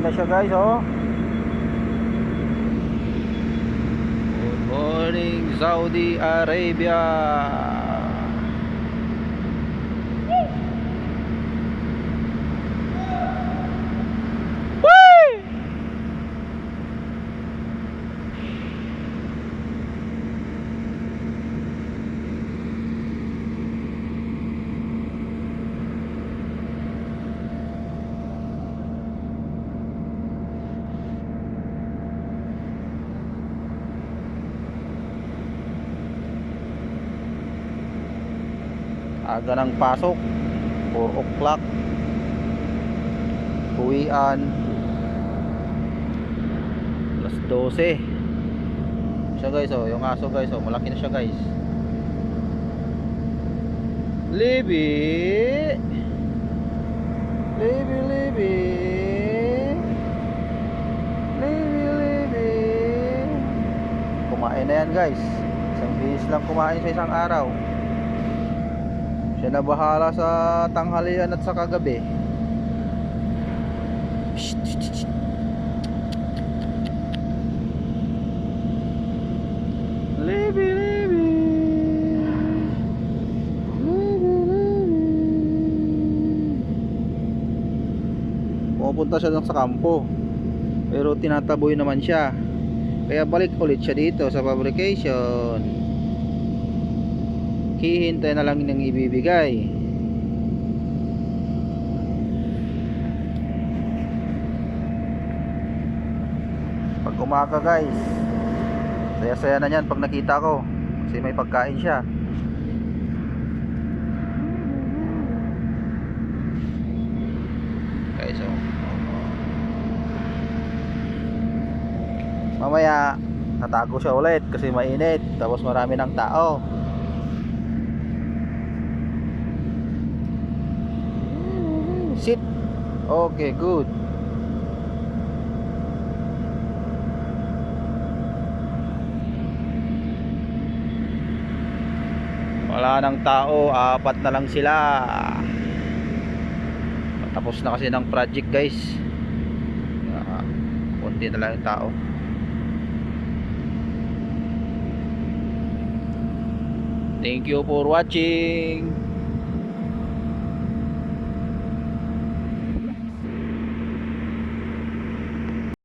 na siya guys, oh. Good morning Saudi Arabia. Aga ng pasok, 4 o'clock. Uwian alas 12 siya guys, oh. Yung aso guys, oh. Malaki na siya guys. Libby, Libby, Libby, Libby, Libby. Kumain na yan guys. Isang bihis lang kumain sa isang araw. Siya na bahala sa tanghalian at sa kagabi. Libby, Libby, Libby, Libby. Pupunta siya lang sa kampo, pero tinataboy naman siya. Kaya balik ulit siya dito sa fabrication. Hihintay na lang ng ibibigay. Pag umaga guys, saya-saya na yan pag nakita ko, kasi may pagkain siya. Guys, so mamaya tatago siya ulit kasi mainit, tapos marami ng tao. Sit. Okay, good. Wala nang tao, 4 na lang sila. Tapos na kasi ng project guys. Konti na lang yung tao. Thank you for watching.